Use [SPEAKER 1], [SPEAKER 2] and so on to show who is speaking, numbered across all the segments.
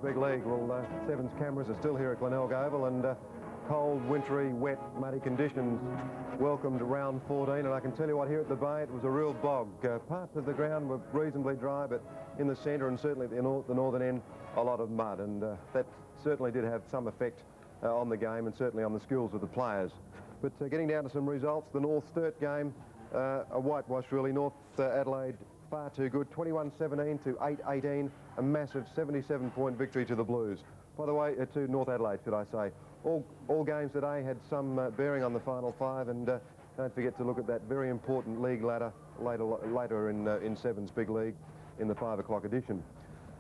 [SPEAKER 1] Big League. Well, Sevens cameras are still here at Glenelg Oval, and cold, wintry, wet, muddy conditions welcomed round 14. And I can tell you what, here at the Bay, it was a real bog. Parts of the ground were reasonably dry, but in the centre and certainly at the northern end, a lot of mud. And that certainly did have some effect on the game and certainly on the skills of the players. But getting down to some results, the North Sturt game, a whitewash really. North Adelaide far too good, 21-17 to 8-18, a massive 77-point victory to the Blues. By the way, to North Adelaide, should I say. All games today had some bearing on the final five, and don't forget to look at that very important league ladder later in Sevens Big League in the 5 o'clock edition.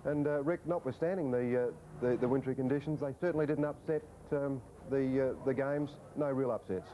[SPEAKER 1] And Rick, notwithstanding the wintry conditions, they certainly didn't upset the games. No real upsets.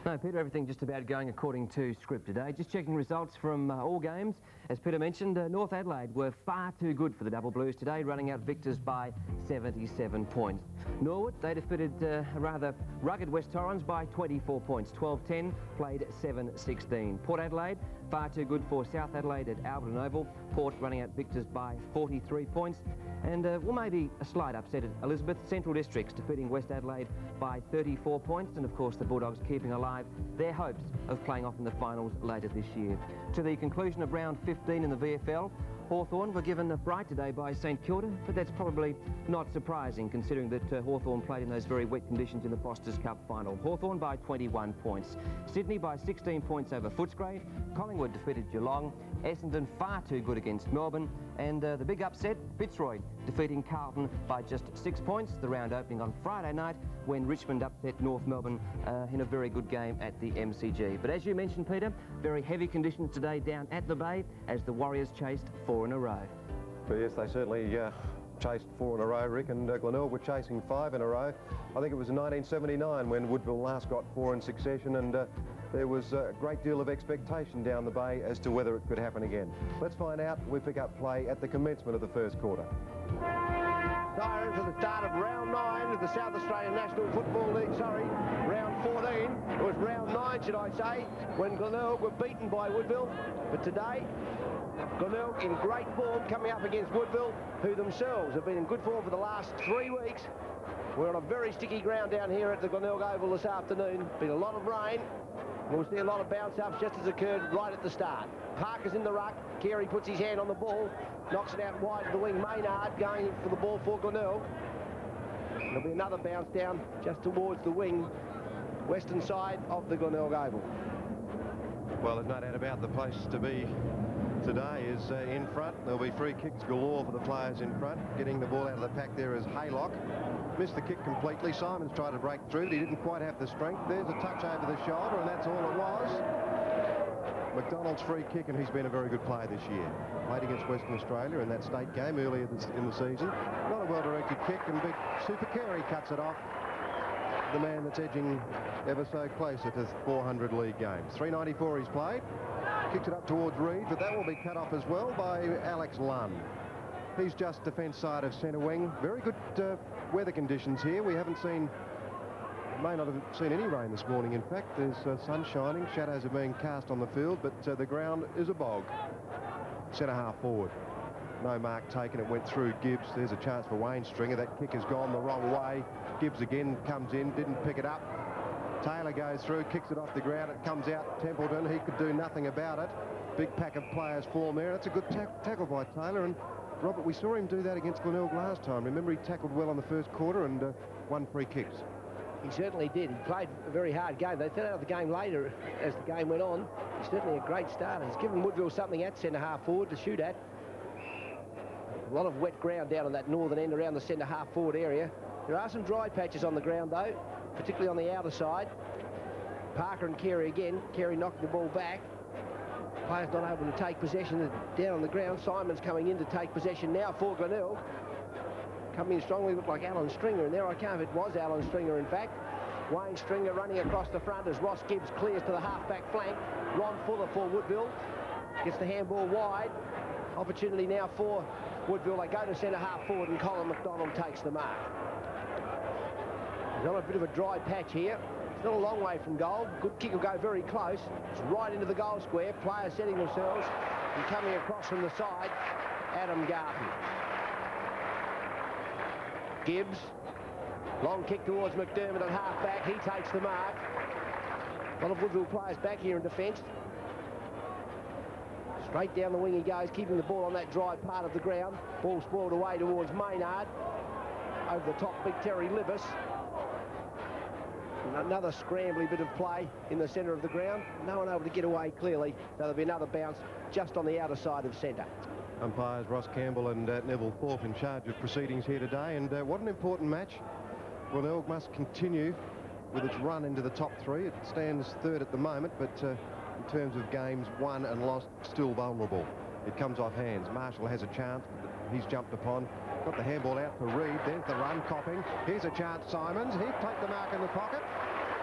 [SPEAKER 2] No, Peter, everything just about going according to script today. Just checking results from all games. As Peter mentioned, North Adelaide were far too good for the Double Blues today, running out victors by 77 points. Norwood, they defeated a rather rugged West Torrens by 24 points, 12-10, played 7-16. Port Adelaide, far too good for South Adelaide at Glenelg Oval. Port running out victors by 43 points. And, well, maybe a slight upset at Elizabeth. Central Districts defeating West Adelaide by 34 points. And, of course, the Bulldogs keeping alive their hopes of playing off in the finals later this year. To the conclusion of round 15 in the VFL, Hawthorn were given a fright today by St Kilda, but that's probably not surprising considering that Hawthorn played in those very wet conditions in the Foster's Cup final. Hawthorn by 21 points. Sydney by 16 points over Footscray. Collingwood defeated Geelong. Essendon far too good against Melbourne. And the big upset, Fitzroy defeating Carlton by just 6 points. The round opening on Friday night when Richmond upset North Melbourne in a very good game at the MCG. But as you mentioned, Peter, very heavy conditions today down at the Bay as the Warriors chased 4 in a row.
[SPEAKER 1] But yes, they certainly chased 4 in a row, Rick, and Glenelg were chasing 5 in a row. I think it was in 1979 when Woodville last got 4 in succession, and there was a great deal of expectation down the Bay as to whether it could happen again. Let's find out. We pick up play at the commencement of the first quarter.
[SPEAKER 3] Siren for the start of round 9 of the South Australian National Football League, round 14. It was round 9, should I say, when Glenelg were beaten by Woodville. But today, Glenelg in great form coming up against Woodville, who themselves have been in good form for the last 3 weeks. We're on a very sticky ground down here at the Glenelg Oval this afternoon. Been a lot of rain. We'll see a lot of bounce-ups just as occurred right at the start. Parker's in the ruck. Carey puts his hand on the ball, knocks it out wide to the wing. Maynard going for the ball for Glenelg. There'll be another bounce down just towards the wing, western side of the Glenelg Oval.
[SPEAKER 1] Well, there's no doubt about the place to be today is in front. There'll be free kicks galore for the players in front. Getting the ball out of the pack there is Haylock. Missed the kick completely. Simons tried to break through, but he didn't quite have the strength. There's a touch over the shoulder, and that's all it was. McDonald's free kick, and he's been a very good player this year. Played against Western Australia in that state game earlier in the season. Not a well-directed kick, and big Super Carey cuts it off. The man that's edging ever so closer to 400 league games. 394 he's played. Kicks it up towards Reed, but that will be cut off as well by Alex Lund. He's just defence side of centre wing. Very good weather conditions here. We haven't seen, may not have seen any rain this morning. In fact, there's sun shining. Shadows are being cast on the field, but the ground is a bog. Centre half forward. No mark taken. It went through Gibbs. There's a chance for Wayne Stringer. That kick has gone the wrong way. Gibbs again comes in, didn't pick it up. Taylor goes through, kicks it off the ground. It comes out Templeton. He could do nothing about it. Big pack of players form there. That's a good tackle by Taylor. And Robert, we saw him do that against Glenelg last time. Remember, he tackled well on the first quarter and won free kicks.
[SPEAKER 3] He certainly did. He played a very hard game. They fell out of the game later as the game went on. He's certainly a great starter. He's given Woodville something at centre-half forward to shoot at. A lot of wet ground down on that northern end around the centre-half forward area. There are some dry patches on the ground, though, particularly on the outer side. Parker and Carey again. Carey knocking the ball back. Players not able to take possession down on the ground. Simon's coming in to take possession now for Glenelg. Coming in strongly, looked like Alan Stringer, and there I come. It was Alan Stringer, in fact. Wayne Stringer running across the front as Ross Gibbs clears to the half-back flank. Ron Fuller for Woodville. Gets the handball wide. Opportunity now for Woodville. They go to centre-half forward, and Colin McDonald takes the mark. He's on a bit of a dry patch here. It's not a long way from goal. Good kick will go very close. It's right into the goal square. Players setting themselves. And coming across from the side, Adam Garfield. Gibbs. Long kick towards McDermott at half-back. He takes the mark. A lot of Woodville players back here in defence. Straight down the wing he goes, keeping the ball on that dry part of the ground. Ball spoiled away towards Maynard. Over the top, big Terry Libis. Another scrambly bit of play in the centre of the ground. No one able to get away clearly. So there'll be another bounce just on the outer side of centre.
[SPEAKER 1] Umpires Ross Campbell and Neville Thorpe in charge of proceedings here today. And what an important match. Glenelg must continue with its run into the top three. It stands third at the moment, but in terms of games won and lost, still vulnerable. It comes off hands. Marshall has a chance, but he's jumped upon. Got the handball out for Reed. There's the run, Copping. Here's a chance, Simons. He'd take the mark in the pocket.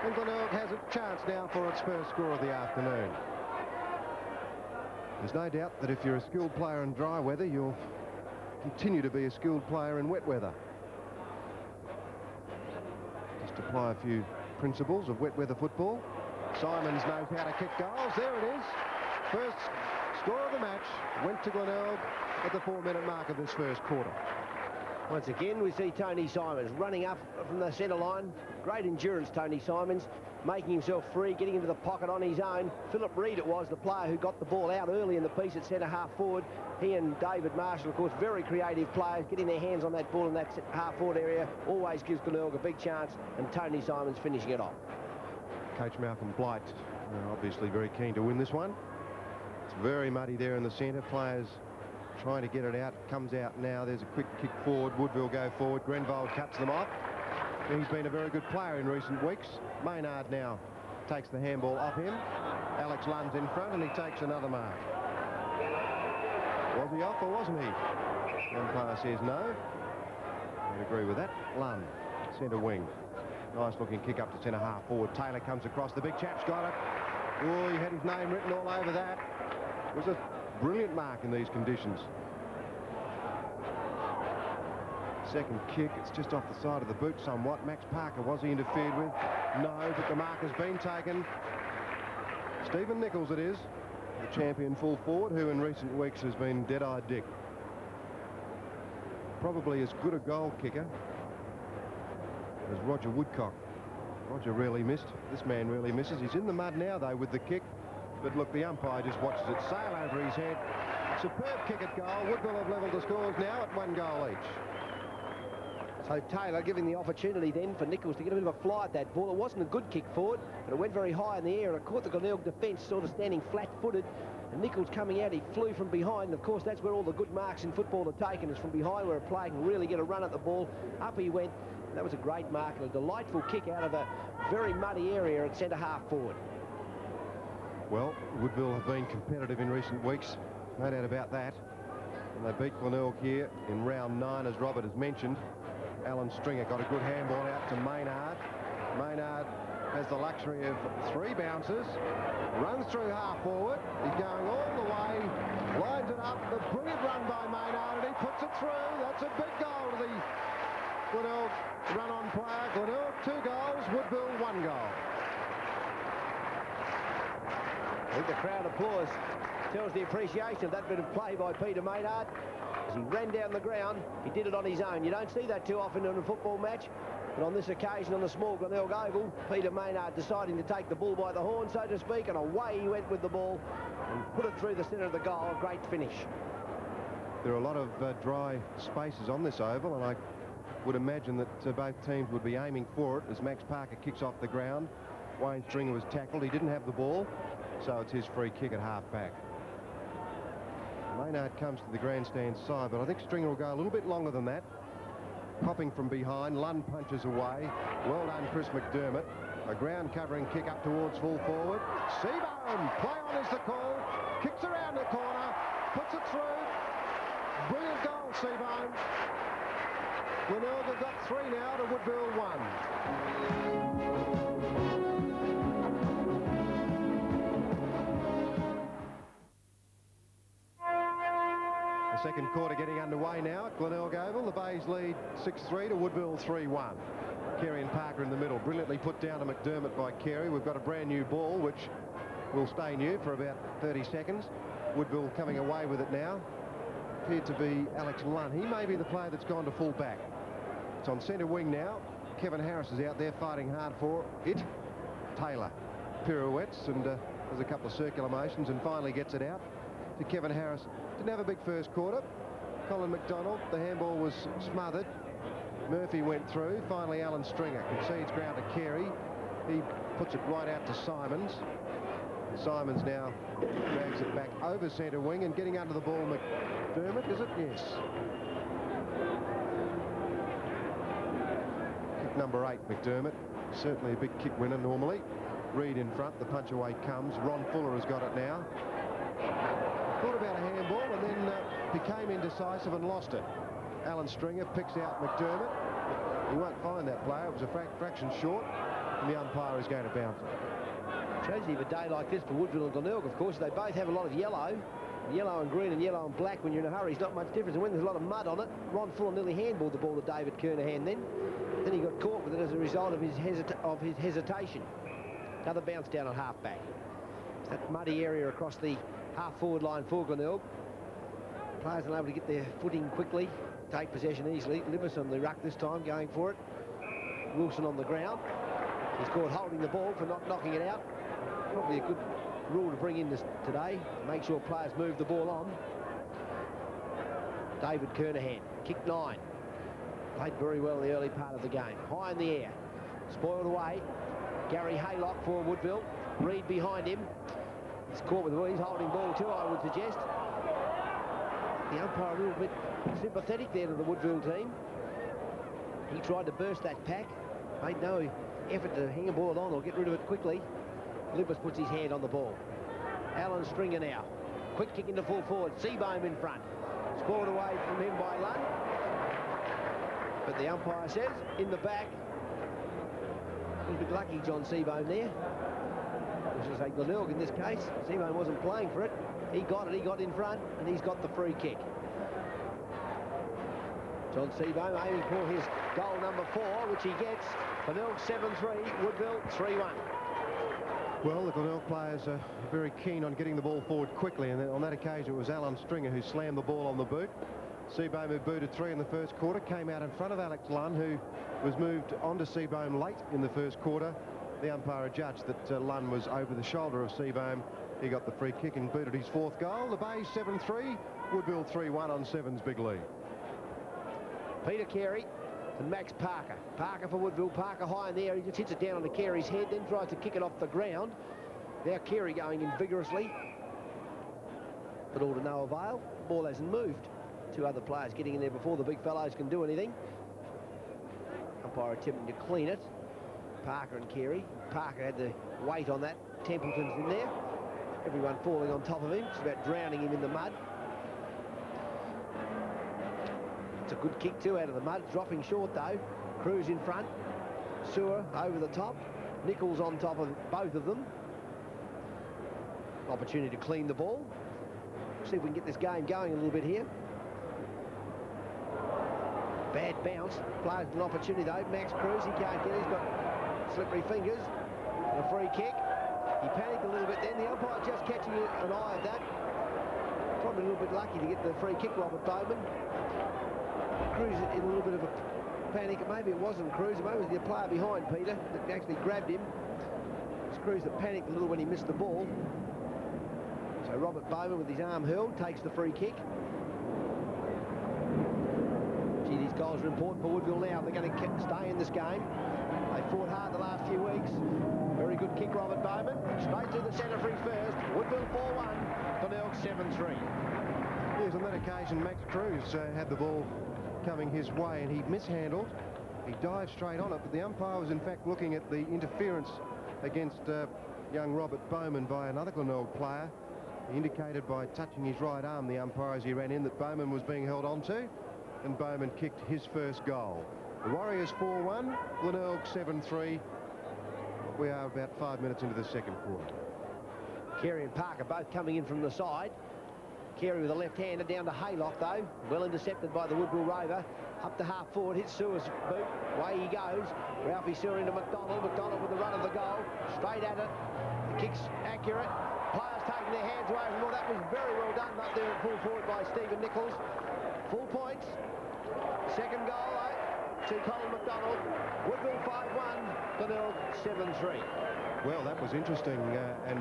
[SPEAKER 1] And Glenelg has a chance now for its first score of the afternoon. There's no doubt that if you're a skilled player in dry weather, you'll continue to be a skilled player in wet weather. Just apply a few principles of wet weather football. Simons knows how to kick goals. There it is. First score of the match went to Glenelg at the 4-minute mark of this first quarter.
[SPEAKER 3] Once again, we see Tony Simons running up from the centre line. Great endurance, Tony Simons, making himself free, getting into the pocket on his own. Philip Reed, it was, the player who got the ball out early in the piece at centre half forward. He and David Marshall, of course, very creative players, getting their hands on that ball in that half forward area. Always gives Glenelg a big chance, and Tony Simons finishing it off.
[SPEAKER 1] Coach Malcolm Blight, obviously very keen to win this one. It's very muddy there in the centre. Players trying to get it out. Comes out now. There's a quick kick forward. Woodville go forward. Grenvold cuts them off. He's been a very good player in recent weeks. Maynard now takes the handball off him. Alex Lund's in front, and he takes another mark. Was he off or wasn't he? The umpire says no. I'd agree with that. Lund, centre wing. Nice looking kick up to centre half forward. Taylor comes across. The big chap's got it. Oh, he had his name written all over that. It was a brilliant mark in these conditions. Second kick, it's just off the side of the boot somewhat. Max Parker, was he interfered with? No, but the mark has been taken. Stephen Nichols it is, the champion full forward, who in recent weeks has been dead-eyed Dick. Probably as good a goal kicker as Roger Woodcock. Roger really missed. This man really misses. He's in the mud now, though, with the kick. But look, the umpire just watches it sail over his head. Superb kick at goal. Woodville have levelled the scores now at 1 goal each.
[SPEAKER 3] So Taylor giving the opportunity then for Nichols to get a bit of a fly at that ball. It wasn't a good kick forward, but it went very high in the air, and it caught the Glenelg defence sort of standing flat-footed. And Nichols coming out, he flew from behind. And of course, that's where all the good marks in football are taken, is from behind, where a player can really get a run at the ball. Up he went. That was a great mark and a delightful kick out of a very muddy area at centre half forward.
[SPEAKER 1] Well, Woodville have been competitive in recent weeks, no doubt about that. And they beat Glenelg here in round 9, as Robert has mentioned. Alan Stringer got a good handball out to Maynard. Maynard has the luxury of 3 bounces, runs through half forward. He's going all the way, lines it up. The brilliant run by Maynard, and he puts it through. That's a big goal to the Glenelg run-on player. Glenelg 2 goals, Woodville 1 goal.
[SPEAKER 3] I think the crowd applause tells the appreciation of that bit of play by Peter Maynard. As he ran down the ground, he did it on his own. You don't see that too often in a football match, but on this occasion, on the small Glenelg Oval, Peter Maynard deciding to take the bull by the horn, so to speak, and away he went with the ball and put it through the centre of the goal. A great finish.
[SPEAKER 1] There are a lot of dry spaces on this oval, and I would imagine that both teams would be aiming for it as Max Parker kicks off the ground. Wayne Stringer was tackled. He didn't have the ball, so it's his free kick at half-back. Maynard comes to the grandstand side, but I think Stringer will go a little bit longer than that. Copping from behind, Lund punches away. Well done, Chris McDermott. A ground-covering kick up towards full forward. Seebohm, play on is the call. Kicks around the corner, puts it through. Brilliant goal, Seebohm. Glenelg have got 3 now to Woodville 1. Second quarter getting underway now at Glenelg Oval. The Bays lead 6-3 to Woodville 3-1. Carey and Parker in the middle, brilliantly put down to McDermott by Carey. We've got a brand new ball, which will stay new for about 30 seconds. Woodville coming away with it now. Appeared to be Alex Lund. He may be the player that's gone to full back. It's on centre wing now. Kevin Harris is out there fighting hard for it. Taylor pirouettes and does a couple of circular motions and finally gets it out to Kevin Harris. Didn't have a big first quarter. Colin McDonald, the handball was smothered. Murphy went through. Finally, Alan Stringer concedes ground to Carey. He puts it right out to Simons. Simons now drags it back over centre wing and getting under the ball. McDermott, is it? Yes. Kick number 8, McDermott. Certainly a big kick winner normally. Reed in front. The punch away comes. Ron Fuller has got it now. Thought about a handball and then became indecisive and lost it. Alan Stringer picks out McDermott. He won't find that player. It was a fraction short, and the umpire is going to bounce it.
[SPEAKER 3] Tragedy of a day like this for Woodville and Glenelg, of course. They both have a lot of yellow. Yellow and green and yellow and black. When you're in a hurry, it's not much difference. And when there's a lot of mud on it, Ron Fuller nearly handballed the ball to David Kernahan then. Then he got caught with it as a result of his hesitation. Another bounce down on half-back. It's that muddy area across the half-forward line for Glenelg. Players are able to get their footing quickly, take possession easily. Libas on the ruck this time, going for it. Wilson on the ground. He's caught holding the ball for not knocking it out. Probably a good rule to bring in today, to make sure players move the ball on. David Kernahan, kick 9. Played very well in the early part of the game. High in the air. Spoiled away. Gary Haylock for Woodville. Reed behind him. He's caught with the ball. He's holding ball too, I would suggest. The umpire a little bit sympathetic there to the Woodville team. He tried to burst that pack. Made no effort to handball it on or get rid of it quickly. Libas puts his hand on the ball. Alan Stringer now. Quick kick into full forward. Seebohm in front. Spoiled away from him by Lund. But the umpire says, in the back. A little bit lucky, John Seebohm there. Which is like Glenelg in this case. Seebohm wasn't playing for it. He got it, he got in front, and he's got the free kick. John Seebohm aiming for his goal number 4, which he gets. Glenelg 7-3, Woodville 3-1.
[SPEAKER 1] Well, the Glenelg players are very keen on getting the ball forward quickly, and on that occasion it was Alan Stringer who slammed the ball on the boot. Seebohm, who booted 3 in the first quarter, came out in front of Alex Lunn, who was moved onto Seebohm late in the first quarter. The umpire judged that Lunn was over the shoulder of Seebohm. He got the free kick and booted his 4th goal. The Bays 7-3, Woodville 3-1 on 7's big lead.
[SPEAKER 3] Peter Carey and Max Parker. Parker for Woodville. Parker high in the air. He just hits it down onto Carey's head, then tries to kick it off the ground. Now Carey going in vigorously, but all to no avail. Ball hasn't moved. 2 other players getting in there before the big fellows can do anything. Umpire attempting to clean it. Parker and Carey. Parker had the weight on that. Templeton's in there. Everyone falling on top of him. It's about drowning him in the mud. It's a good kick too out of the mud. Dropping short though. Cruz in front. Sewer over the top. Nichols on top of both of them. Opportunity to clean the ball. See if we can get this game going a little bit here. Bad bounce. Players an opportunity though. Max Cruz, he can't get it. He's got slippery fingers. And a free kick. He panicked a little bit then. The umpire just catching an eye at that. Probably a little bit lucky to get the free kick, Robert Bowman. Cruz in a little bit of a panic. Maybe it wasn't Cruz. Maybe it was the player behind Peter that actually grabbed him. It was Cruz that panicked a little when he missed the ball. So Robert Bowman with his arm hurled takes the free kick. Gee, these goals are important for Woodville now. They're going to stay in this game. They fought hard the last few weeks. Very good kick, Robert Bowman. Straight to the centre free first. Woodville 4-1. Glenelg 7-3.
[SPEAKER 1] Yes, on that occasion, Max Cruz had the ball coming his way and he mishandled. He dived straight on it, but the umpire was in fact looking at the interference against young Robert Bowman by another Glenelg player. He indicated by touching his right arm, the umpire, as he ran in, that Bowman was being held onto, and Bowman kicked his first goal. The Warriors 4-1, Glenelg 7-3. We are about 5 minutes into the second quarter.
[SPEAKER 3] Carey and Parker both coming in from the side. Carey with a left-hander down to Haylock though. Well intercepted by the Woodville Rover. Up to half forward, hits Sewer's boot. Away he goes. Ralphie Sewer into McDonald. McDonald with the run of the goal. Straight at it. The kick's accurate. Players taking their hands away from all. That was very well done up there at full forward by Stephen Nichols. Full points. Second goal, to Colin McDonald. Woodville 5-1, Glenelg 7-3.
[SPEAKER 1] Well, that was interesting and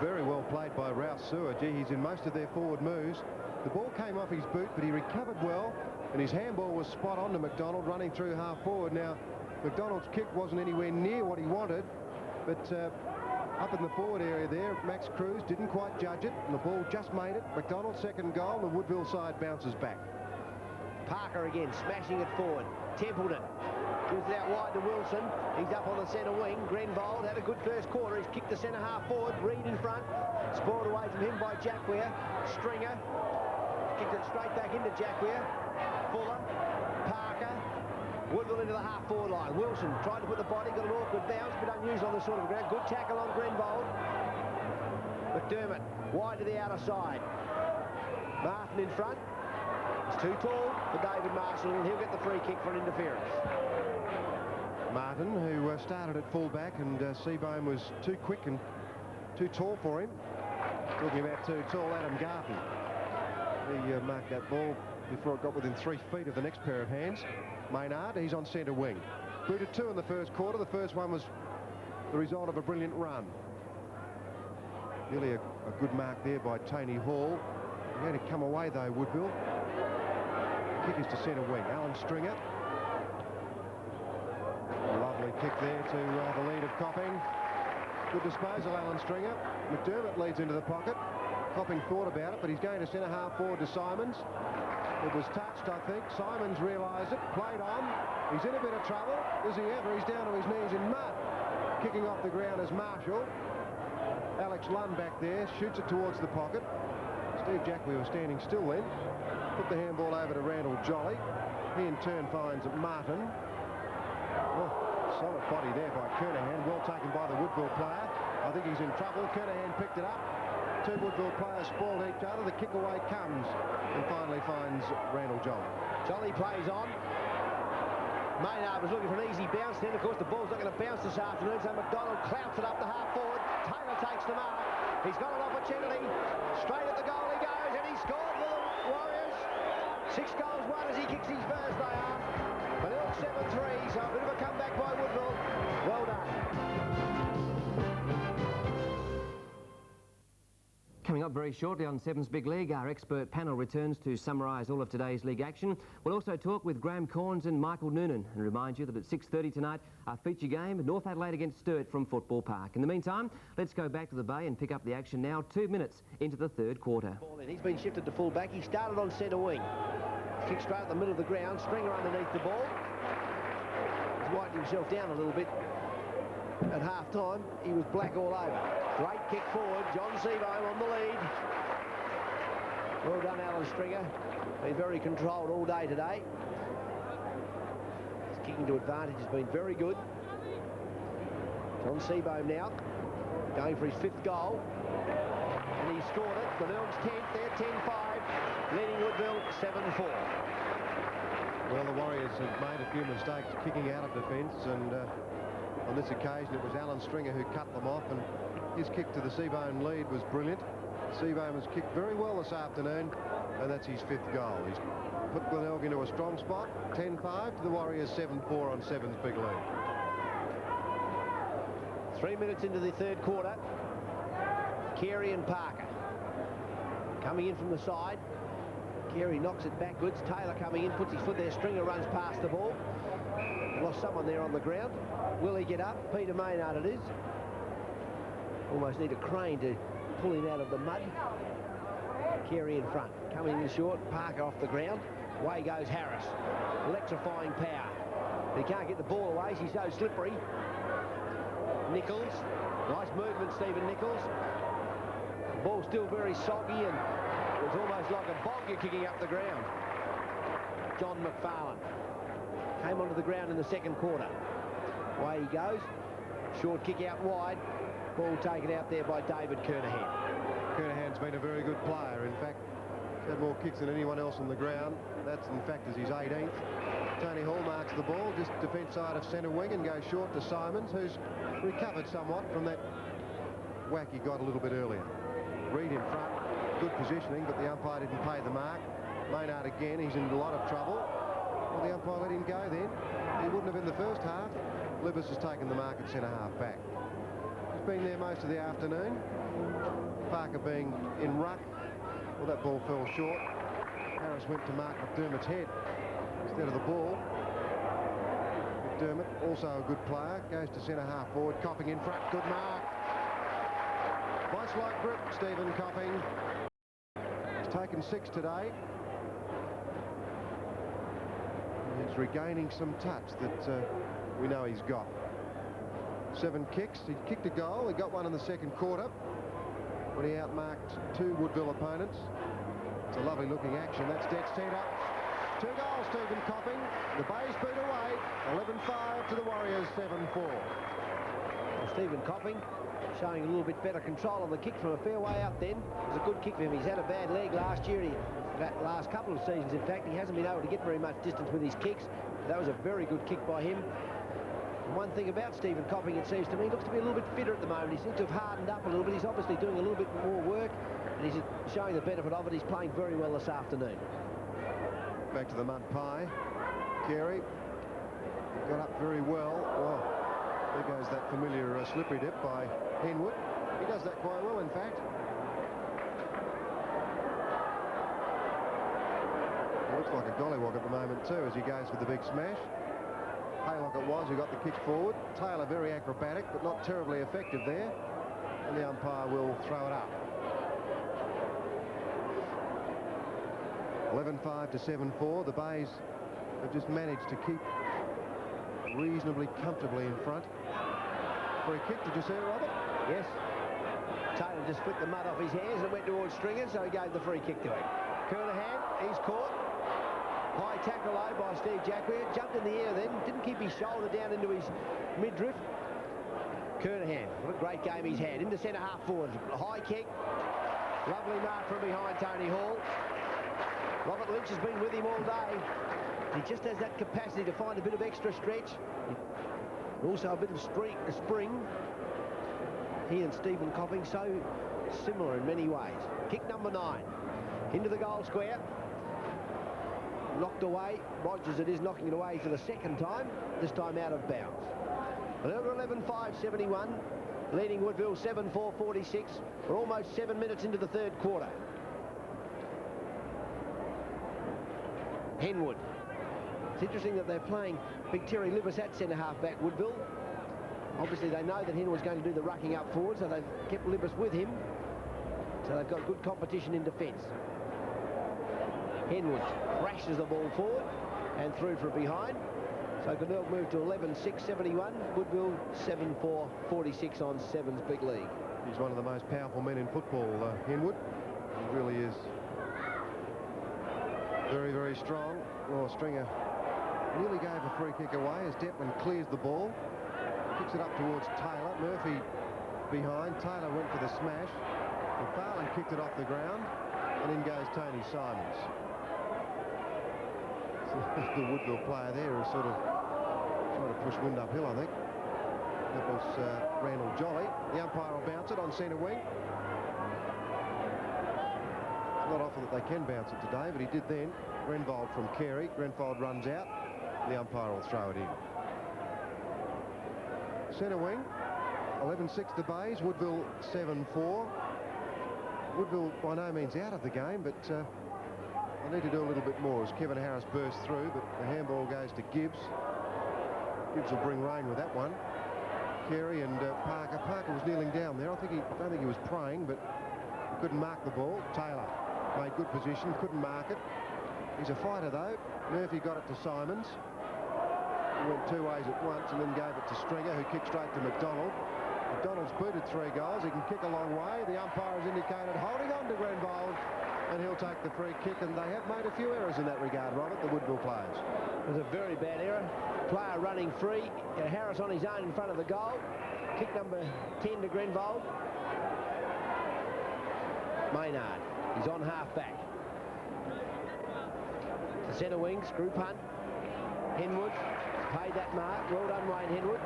[SPEAKER 1] very well played by Rouse Sewer. Gee, he's in most of their forward moves. The ball came off his boot, but he recovered well, and his handball was spot on to McDonald running through half forward. Now, McDonald's kick wasn't anywhere near what he wanted, but up in the forward area there, Max Cruz didn't quite judge it, and the ball just made it. McDonald's second goal, the Woodville side bounces back.
[SPEAKER 3] Parker again, smashing it forward. Templeton gives it out wide to Wilson. He's up on the centre wing. Glenelg had a good first quarter. He's kicked the centre half forward. Reed in front. Spoiled away from him by Jackware. Stringer kicked it straight back into Jackware. Fuller. Parker. Woodville into the half forward line. Wilson tried to put the body, got an awkward bounce, but unusual on this sort of ground. Good tackle on Glenelg. McDermott wide to the outer side. Martin in front. It's too tall for David Marshall, and he'll get the free kick for an interference.
[SPEAKER 1] Martin, who started at full-back, and Seebohm was too quick and too tall for him. Talking about too tall, Adam Garton. He marked that ball before it got within 3 feet of the next pair of hands. Maynard, he's on centre wing. Booted 2 in the first quarter. The first one was the result of a brilliant run. Really a good mark there by Tony Hall. He had to come away, though, Woodville. Kick is to centre wing. Alan Stringer. A lovely kick there to the lead of Copping. Good disposal, Alan Stringer. McDermott leads into the pocket. Copping thought about it, but he's going to centre half forward to Simons. It was touched, I think. Simons realised it, played on. He's in a bit of trouble. Is he ever? He's down to his knees in mud. Kicking off the ground is Marshall. Alex Lund back there, shoots it towards the pocket. Steve Jackway was standing still then. Put the handball over to Randall Jolly. He in turn finds Martin. Oh, solid body there by Kernahan. Well taken by the Woodville player. I think he's in trouble. Kernahan picked it up. 2 Woodville players spoiled each other. The kick away comes and finally finds Randall Jolly.
[SPEAKER 3] Jolly plays on. Maynard was looking for an easy bounce then. Of course, the ball's not going to bounce this afternoon, so McDonald clouts it up the half forward. Taylor takes the mark. He's got an opportunity. Straight at the goal he goes, and he scored for the Warriors. 6 goals won as he kicks his first, they are. But Ilk 7-3, so a bit of a comeback by Woodville. Well done.
[SPEAKER 2] Coming up very shortly on Seven's Big League, our expert panel returns to summarise all of today's league action. We'll also talk with Graham Corns and Michael Noonan and remind you that at 6:30 tonight, our feature game, North Adelaide against Sturt from Football Park. In the meantime, let's go back to the Bay and pick up the action now, 2 minutes into the third quarter.
[SPEAKER 3] He's been shifted to full-back. He started on centre wing. Kick straight at the middle of the ground. Stringer underneath the ball. He's widened himself down a little bit. At half-time, he was black all over. Great kick forward. John Seebohm on the lead. Well done, Alan Stringer. Been very controlled all day today. His kicking to advantage has been very good. John Seebohm now going for his 5th goal. And he scored it. Glenelg's 10th there, 10-5. Leading Woodville 7-4.
[SPEAKER 1] Well, the Warriors have made a few mistakes kicking out of defence, and on this occasion it was Alan Stringer who cut them off, and his kick to the Seebohm lead was brilliant. Seebohm has kicked very well this afternoon, and that's his 5th goal. He's put Glenelg into a strong spot. 10-5 to the Warriors, 7-4 on Seven's Big League.
[SPEAKER 3] 3 minutes into the third quarter. Carey and Parker coming in from the side. Carey knocks it backwards. Taylor coming in, puts his foot there. Stringer runs past the ball. Lost someone there on the ground. Will he get up? Peter Maynard it is. Almost need a crane to pull him out of the mud. Carey in front. Coming in short. Parker off the ground. Away goes Harris. Electrifying power. He can't get the ball away. She's so slippery. Nichols. Nice movement, Stephen Nichols. The ball's still very soggy, and it's almost like a bog you're kicking up the ground. John McFarlane came onto the ground in the second quarter. Away he goes. Short kick out wide. Ball taken out there by David Kernahan.
[SPEAKER 1] Kernahan's been a very good player. In fact, he's had more kicks than anyone else on the ground. That's, in fact, is his 18th. Tony Hall marks the ball, just defence side of centre wing, and goes short to Simons, who's recovered somewhat from that whack he got a little bit earlier. Reed in front, good positioning, but the umpire didn't pay the mark. Maynard again, he's in a lot of trouble. Well, the umpire let him go then. the first half, Libbers has taken the mark at centre-half back. He's been there most of the afternoon. Parker being in ruck. Well, that ball fell short. Harris went to mark McDermott's head instead of the ball. McDermott, also a good player, goes to centre-half forward. Copping in front, good mark. Nice light grip, Stephen Copping. He's taken 6 today. He's regaining some touch that we know he's got. 7 kicks. He kicked a goal. He got one in the second quarter when he outmarked 2 Woodville opponents. It's a lovely looking action. That's dead centre. 2 goals, Stephen Copping. The Bays beat away. 11-5 to the Warriors, 7-4.
[SPEAKER 3] Well, Stephen Copping showing a little bit better control on the kick from a fair way out then. It was a good kick for him. He's had a bad leg last year. That last couple of seasons, in fact, he hasn't been able to get very much distance with his kicks. That was a very good kick by him. And one thing about Stephen Copping, it seems to me, he looks to be a little bit fitter at the moment. He seems to have hardened up a little bit. He's obviously doing a little bit more work, and he's showing the benefit of it. He's playing very well this afternoon.
[SPEAKER 1] Back to the mud pie. Carey got up very well. Well, there goes that familiar slippery dip by Henwood. He does that quite well, in fact. It looks like a gollywog at the moment too, as he goes for the big smash. Haylock it was who got the kick forward. Taylor very acrobatic, but not terribly effective there. And the umpire will throw it up. 11-5 to 7-4. The Bays have just managed to keep reasonably comfortably in front. Free kick, did you see it, Robert?
[SPEAKER 3] Yes. Taylor just flicked the mud off his hands and went towards Stringer, so he gave the free kick to him. Kernahan, he's caught. High tackle low by Steve Jacquier. Jumped in the air then, didn't keep his shoulder down into his midriff. Kernahan, what a great game he's had. Into centre-half forward. A high kick. Lovely mark from behind Tony Hall. Robert Lynch has been with him all day. He just has that capacity to find a bit of extra stretch. Also a bit of spring. He and Stephen Copping so similar in many ways. Kick number 9. Into the goal square. Knocked away. Rogers, it is, knocking it away for the second time. This time out of bounds. 11-5-71. Leading Woodville 7-4-46. We're almost 7 minutes into the third quarter. Henwood. It's interesting that they're playing Big Terry Libbers at centre-half back, Woodville. Obviously, they know that Henwood's going to do the rucking up forward, so they've kept Libbers with him. So they've got good competition in defence. Henwood crashes the ball forward and through for behind. So Glenelg moved to 11-6-71. Woodville 7-4-46 on 7's big league.
[SPEAKER 1] He's one of the most powerful men in football, Henwood. He really is very, very strong. Oh, Stringer nearly gave a free kick away as Deppman clears the ball. Kicks it up towards Taylor. Murphy behind. Taylor went for the smash. McFarlane kicked it off the ground. And in goes Tony Simons. The Woodville player there is sort of trying to push wind uphill, I think. That was Randall Jolly. The umpire will bounce it on centre wing. It's not often that they can bounce it today, but he did then. Grenvold from Carey. Grenvold runs out. The umpire will throw it in. Centre wing. 11-6 to Bays. Woodville 7-4. Woodville by no means out of the game, but they need to do a little bit more as Kevin Harris bursts through, but the handball goes to Gibbs. Gibbs will bring rain with that one. Carey and Parker. Parker was kneeling down there. I don't think he was praying, but he couldn't mark the ball. Taylor made good position, couldn't mark it. He's a fighter though. Murphy got it to Simons. He went 2 ways at once and then gave it to Stringer, who kicked straight to McDonald. McDonald's booted 3 goals. He can kick a long way. The umpire has indicated holding on to Grenvold, and he'll take the free kick. And they have made a few errors in that regard, Robert, the Woodville players.
[SPEAKER 3] It was a very bad error. Player running free. Harris on his own in front of the goal. Kick number 10 to Grenvold. Maynard. He's on half-back. The centre wing, screw punt. Henwood paid that mark. Well done, Wayne Henwood.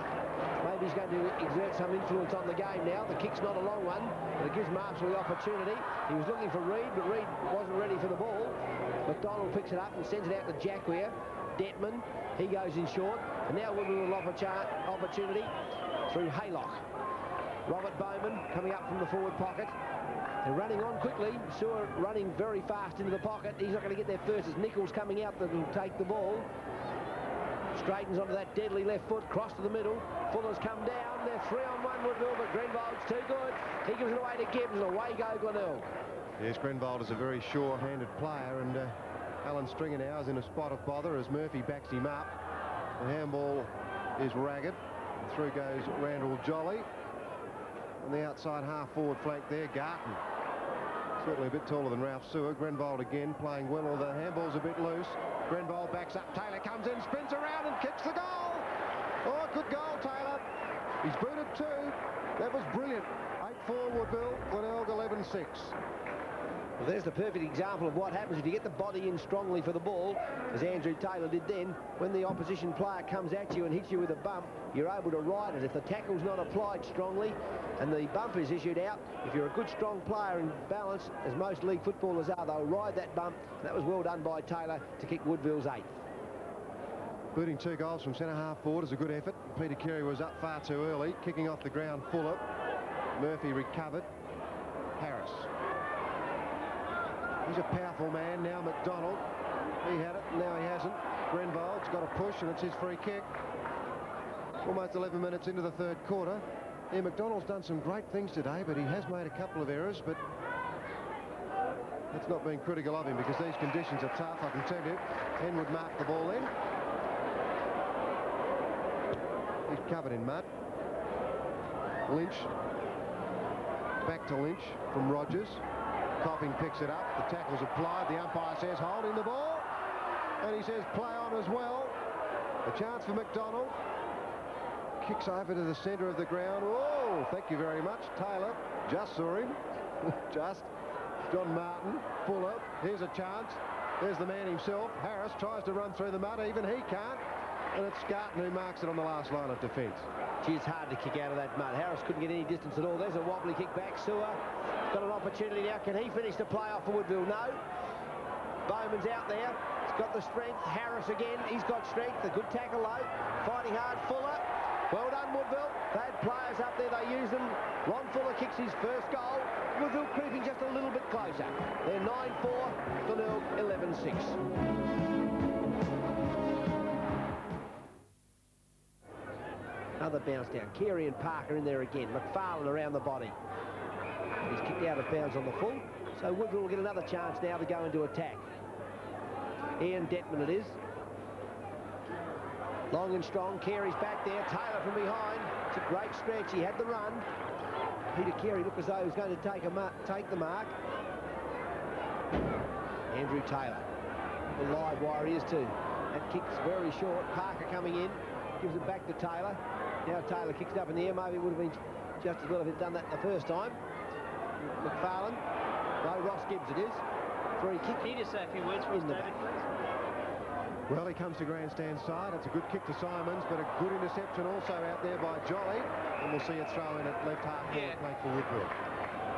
[SPEAKER 3] Maybe he's going to exert some influence on the game now. The kick's not a long one, but it gives Marshall the opportunity. He was looking for Reid, but Reid wasn't ready for the ball. McDonald picks it up and sends it out to Jacquier. Detman He goes in short. And now Woodville will offer opportunity through Haylock. Robert Bowman coming up from the forward pocket. They're running on quickly. Sewer running very fast into the pocket. He's not going to get there first. It's Nichols coming out that will take the ball. Straightens onto that deadly left foot. Cross to the middle. Fuller's come down. They're 3-on-1 Woodville, but Grenvold's too good. He gives it away to Gibbs, and away go Glenelg.
[SPEAKER 1] Yes, Grenvold is a very sure-handed player, and Alan Stringer now is in a spot of bother as Murphy backs him up. The handball is ragged. Through goes Randall Jolly. On the outside half-forward flank there, Garton. Certainly a bit taller than Ralph Sewer. Grenvold again playing well. The handball's a bit loose. Grenvold backs up. Taylor comes in, spins around and kicks the goal. Oh, good goal, Taylor. He's booted two. That was brilliant. 8-4 Woodville, Glenelg 11-6.
[SPEAKER 3] Well, there's the perfect example of what happens if you get the body in strongly for the ball, as Andrew Taylor did then. When the opposition player comes at you and hits you with a bump, you're able to ride it. If the tackle's not applied strongly and the bump is issued out, if you're a good, strong player in balance, as most league footballers are, they'll ride that bump. That was well done by Taylor to kick Woodville's 8th.
[SPEAKER 1] Booting 2 goals from centre-half forward is a good effort. Peter Carey was up far too early. Kicking off the ground, Fuller. Murphy recovered. Harris. He's a powerful man now, McDonald. He had it, now he hasn't. Grenvold's got a push, and it's his free kick. Almost 11 minutes into the third quarter. Yeah, McDonald's done some great things today, but he has made a couple of errors, but that's not being critical of him because these conditions are tough, I can tell you. Hen would mark the ball in. He's covered in mud. Lynch. Back to Lynch from Rogers. Copping picks it up. The tackle's applied. The umpire says holding the ball. And he says play on as well. A chance for McDonald. Kicks over to the centre of the ground. Oh, thank you very much. Taylor just saw him. Just. John Martin. Fuller. Here's a chance. There's the man himself. Harris tries to run through the mud. Even he can't. And it's Scarton who marks it on the last line of defence.
[SPEAKER 3] Gee, it's hard to kick out of that mud. Harris couldn't get any distance at all. There's a wobbly kick back. Sewer got an opportunity now. Can he finish the play off for Woodville? No. Bowman's out there. He's got the strength. Harris again. He's got strength. A good tackle low. Fighting hard. Fuller. Well done, Woodville. They had players up there. They used them. Ron Fuller kicks his first goal. Woodville creeping just a little bit closer. They're 9-4. Glenelg 11-6. Another bounce down. Carey and Parker in there again. McFarlane around the body. He's kicked out of bounds on the full. So Woodville will get another chance now to go into attack. Ian Detman it is. Long and strong. Carey's back there. Taylor from behind. It's a great stretch. He had the run. Peter Carey looked as though he was going to take the mark. Andrew Taylor. The live wire he is too. That kick's very short. Parker coming in. Gives it back to Taylor. Now Taylor kicks it up in the air. Maybe it would have been just as well if he'd done that the first time. McFarlane. No, Ross Gibbs it is. Free kick.
[SPEAKER 4] Can you just say a few words for us, David, please?
[SPEAKER 1] Well, he comes to grandstand side. It's a good kick to Simons, but a good interception also out there by Jolly. And we'll see it throw in at left half forward flank for Woodville.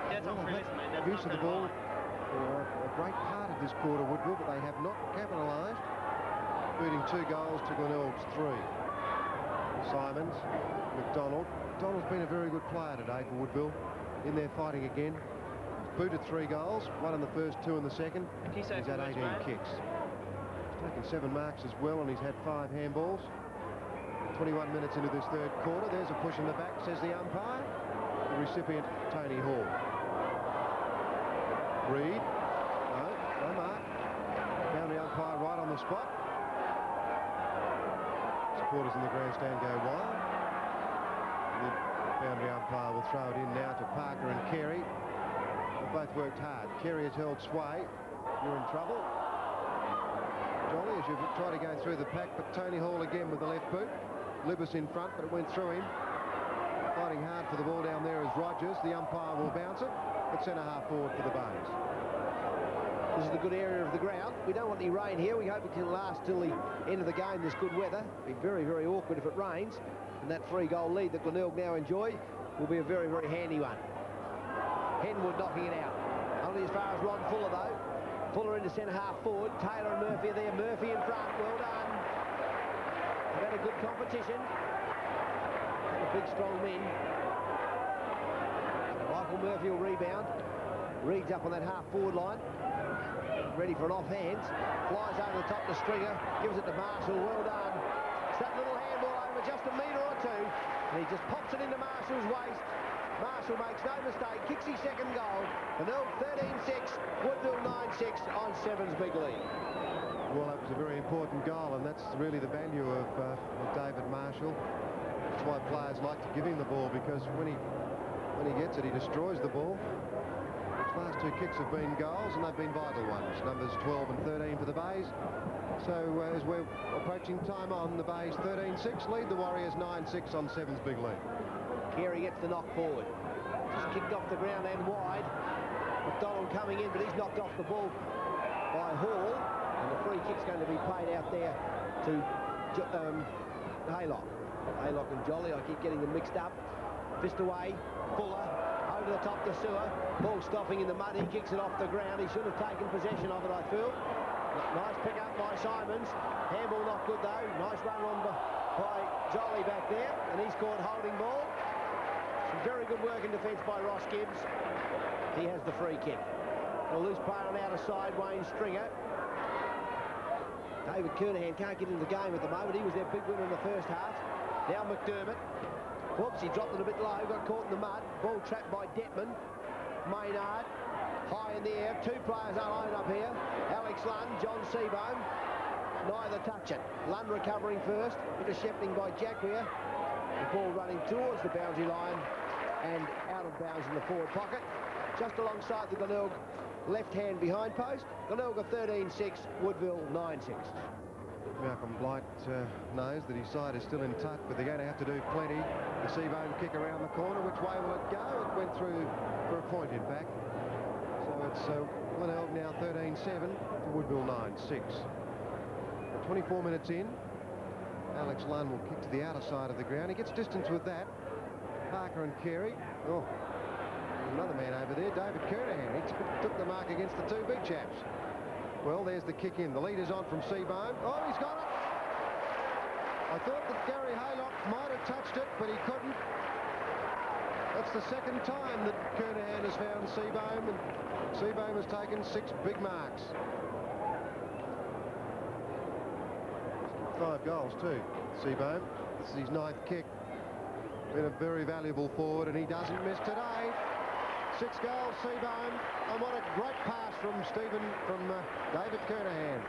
[SPEAKER 4] That's not fair, mate. That's
[SPEAKER 1] Use of the ball. A great part of this quarter, Woodville, but they have not capitalised. Leading 2 goals to Glenelg's 3. Simons, McDonald. McDonald's been a very good player today for Woodville. In there fighting again. Booted 3 goals, 1 in the first, 2 in the second. He's had 18 kicks. He's taken 7 marks as well, and he's had 5 handballs. 21 minutes into this third quarter. There's a push in the back, says the umpire. The recipient, Tony Hall. Reed. No mark. Found the umpire right on the spot. Supporters in the grandstand go wild. The boundary umpire will throw it in now to Parker and Carey. They've both worked hard. Carey has held sway. You're in trouble. Jolly, as you've tried to go through the pack, but Tony Hall again with the left boot. Libas in front, but it went through him. Fighting hard for the ball down there is Rogers. The umpire will bounce it, but centre-half forward for the Bones.
[SPEAKER 3] This is the good area of the ground. We don't want any rain here. We hope it can last till the end of the game, this good weather. It'll be very, very awkward if it rains. And that 3-goal lead that Glenelg now enjoy will be a very, very handy one. Henwood knocking it out. Only as far as Ron Fuller, though. Fuller into centre-half forward. Taylor and Murphy are there. Murphy in front. Well done. They've had a good competition. The big, strong men. Michael Murphy will rebound. Reed's up on that half-forward line. Ready for an offhand. Flies over the top to Stringer. Gives it to Marshall. Well done. It's that little handball over just a metre or two. And he just pops it into Marshall's waist. Marshall makes no mistake. Kicks his second goal. Glenelg 13-6. Woodville 9-6 on Sevens big lead.
[SPEAKER 1] Well, that was a very important goal, and that's really the value of David Marshall. That's why players like to give him the ball, because when he gets it, he destroys the ball. His last two kicks have been goals, and they've been vital ones. Numbers 12 and 13 for the Bays. So as we're approaching time on, the Bays 13-6 lead the Warriors 9-6 on Sevens big lead.
[SPEAKER 3] Carey gets the knock forward. Just kicked off the ground and wide. McDonald coming in, but he's knocked off the ball by Hall. And the free kick's going to be played out there to Haylock. Haylock and Jolly, I keep getting them mixed up. Fist away, Fuller, over the top to Sewer. Ball stopping in the mud, he kicks it off the ground. He should have taken possession of it, I feel. Nice pick up by Simons. Handball not good though. Nice run on by Jolly back there. And he's caught holding ball. Some very good work in defence by Ross Gibbs. He has the free kick. A loose player on the outer side, Wayne Stringer. David Kernahan can't get into the game at the moment. He was their big winner in the first half. Now McDermott. Whoops, he dropped it a bit low, got caught in the mud. Ball trapped by Detman. Maynard, high in the air. Two players are lined up here. Alex Lund, John Seebohm. Neither touch it. Lund recovering first. Intercepting by Jacquia. The ball running towards the boundary line and out of bounds in the forward pocket. Just alongside the Glenelg left hand behind post. Glenelg 13-6, Woodville 9-6.
[SPEAKER 1] Malcolm Blight knows that his side is still in touch, but they're going to have to do plenty. The Seebohm kick around the corner. Which way will it go? It went through for a point, in fact. So it's Glenelg now 13-7 to Woodville 9-6. 24 minutes in. Alex Lund will kick to the outer side of the ground. He gets distance with that. Parker and Carey. Oh, another man over there, David Kernahan. He took the mark against the two big chaps. Well, there's the kick in. The lead is on from Seebohm. Oh, he's got it. I thought that Gary Haylock might have touched it, but he couldn't. That's the second time that Kernahan has found Seebohm, and Seebohm has taken 6 big marks. 5 goals too, Seebohm. This is his 9th kick. Been a very valuable forward, and he doesn't miss today. 6 goals, Seebohm, and what a great pass from David Kernahan.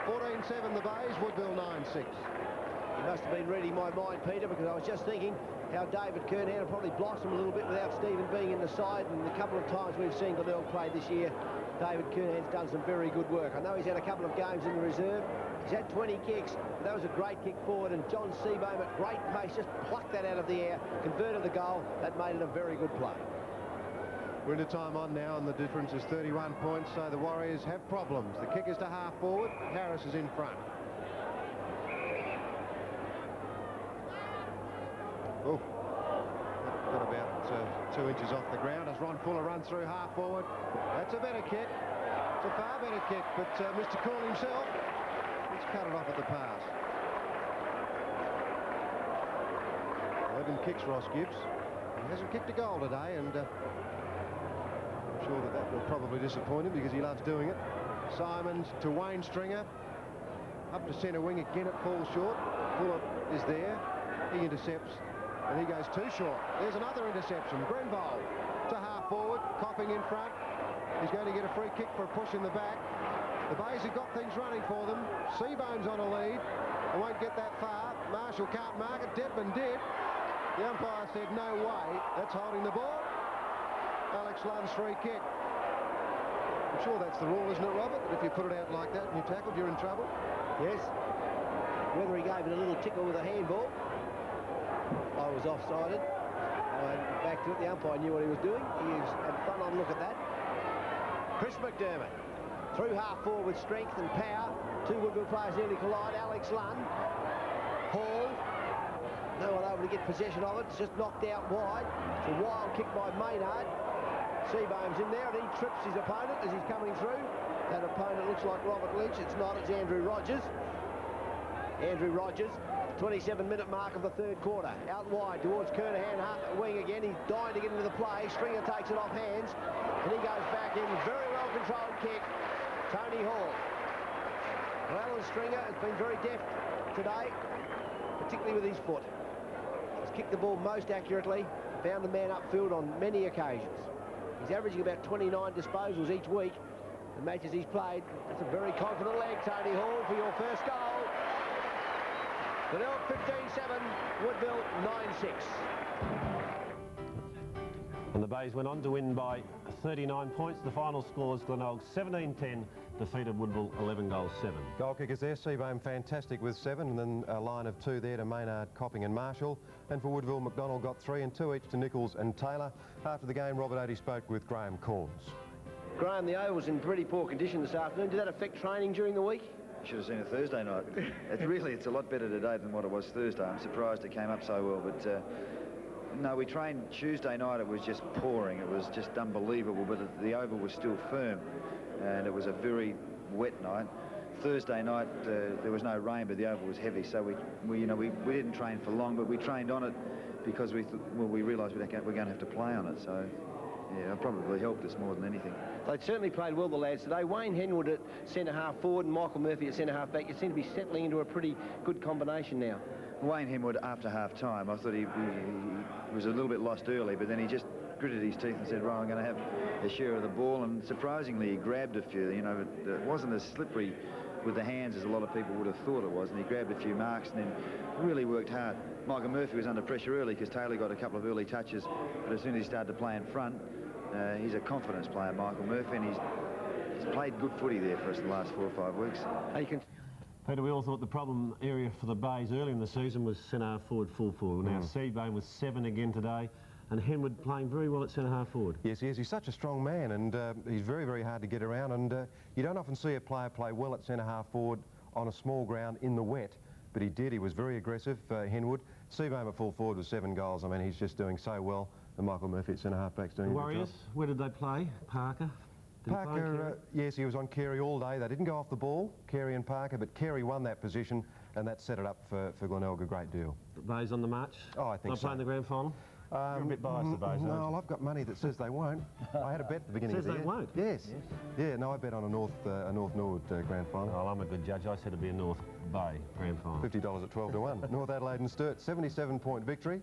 [SPEAKER 1] 14-7 the Bays, Woodville 9-6.
[SPEAKER 3] You must have been reading my mind, Peter, because I was just thinking how David Kernahan will probably blossom a little bit without Stephen being in the side, and the couple of times we've seen Glenelg play this year, David Kernahan's done some very good work. I know he's had a couple of games in the reserve. He's had 20 kicks. That was a great kick forward, and John Seebohm at great pace just plucked that out of the air, converted the goal. That made it a very good play.
[SPEAKER 1] We're into time on now, and the difference is 31 points, so the Warriors have problems. The kick is to half forward. Harris is in front. Oh, got about 2 inches off the ground as Ron Fuller runs through half forward. That's a better kick. It's a far better kick, but Mr. Cool himself, he's cut it off at the pass. 11 kicks, Ross Gibbs. He hasn't kicked a goal today, and I'm sure that will probably disappoint him because he loves doing it. Simons to Wayne Stringer. Up to centre wing again, it falls short. Fuller is there. He intercepts, and he goes too short. There's another interception. Grenville to half forward, Copping in front. He's going to get a free kick for a push in the back. The Bays have got things running for them. Seabohm's on a lead. They won't get that far. Marshall can't mark it. Detman did. The umpire said no way. That's holding the ball. Alex Lund's free kick. I'm sure that's the rule, isn't it, Robert? That if you put it out like that and you're tackled, you're in trouble.
[SPEAKER 3] Yes. Whether he gave it a little tickle with a handball, I was offsided. Back to it, the umpire knew what he was doing. He was had front on look at that. Chris McDermott through half forward with strength and power. 2 Woodville players nearly collide. Alex Lund. Hall. No one able to get possession of it. It's just knocked out wide. It's a wild kick by Maynard. Seebohm's in there and he trips his opponent as he's coming through. That opponent looks like Robert Lynch. It's not. It's Andrew Rogers. Andrew Rogers 27-minute mark of the third quarter. Out wide towards Kernahan, wing again. He's dying to get into the play. Stringer takes it off hands, and he goes back in. Very well controlled kick. Tony Hall. Well, Alan Stringer has been very deft today, particularly with his foot. He's kicked the ball most accurately, found the man upfield on many occasions. He's averaging about 29 disposals each week. The matches he's played. That's a very confident leg, Tony Hall, for your first goal. Glenelg 15-7, Woodville 9-6.
[SPEAKER 5] And the Bays went on to win by 39 points. The final scores, Glenelg 17-10, defeated Woodville 11 goals 7.
[SPEAKER 1] Goal kickers there, Seebohm fantastic with 7, and then a line of 2 there to Maynard, Copping and Marshall. And for Woodville, McDonald got 3 and 2 each to Nichols and Taylor. After the game, Robert Adey spoke with Graham Corns.
[SPEAKER 3] Graham, the Oval's in pretty poor condition this afternoon. Did that affect training during the week?
[SPEAKER 6] Should have seen it Thursday night. It's a lot better today than what it was Thursday. I'm surprised it came up so well, but no, we trained Tuesday night. It was just pouring. It was just unbelievable, but the Oval was still firm, and it was a very wet night. Thursday night there was no rain, but the Oval was heavy, so we didn't train for long, but we trained on it because we realised we're going to have to play on it. So yeah, it probably helped us more than anything.
[SPEAKER 3] They'd certainly played well, the lads, today. Wayne Henwood at centre-half forward and Michael Murphy at centre-half back. You seem to be settling into a pretty good combination now.
[SPEAKER 6] Wayne Henwood, after half-time, I thought he was a little bit lost early, but then he just gritted his teeth and said, right, I'm going to have a share of the ball, and surprisingly he grabbed a few. You know, it wasn't as slippery with the hands as a lot of people would have thought it was, and he grabbed a few marks and then really worked hard. Michael Murphy was under pressure early because Taylor got a couple of early touches, but as soon as he started to play in front, he's a confidence player, Michael Murphy, and he's played good footy there for us the last 4 or 5 weeks.
[SPEAKER 5] Peter, we all thought the problem area for the Bays early in the season was centre-half forward, full forward. Now Seebohm was 7 again today, and Henwood playing very well at centre-half forward.
[SPEAKER 1] Yes, he is. He's such a strong man, and he's very, very hard to get around, and you don't often see a player play well at centre-half forward on a small ground in the wet, but he did. He was very aggressive, Henwood. Seebohm at full forward with 7 goals. I mean, he's just doing so well. And Michael Murphy at centre-half back's doing a good job.
[SPEAKER 5] Warriors, where did they play? Parker?
[SPEAKER 1] Parker, yes, he was on Carey all day. They didn't go off the ball, Carey and Parker, but Carey won that position, and that set it up for Glenelg a great deal.
[SPEAKER 5] The Bays on the march?
[SPEAKER 1] Oh, I think
[SPEAKER 5] They'll
[SPEAKER 1] so.
[SPEAKER 5] play in the grand final? You're a bit biased, the Bays,
[SPEAKER 1] No, I've got money that says they won't. I had a bet at the beginning of the year.
[SPEAKER 5] Says they won't?
[SPEAKER 1] Yes. Yeah, no, I bet on a North-Norwood grand final.
[SPEAKER 5] Well, I'm a good judge. I said it'd be a North Bay grand final.
[SPEAKER 1] $50 at 12 to 1. North Adelaide and Sturt, 77-point victory.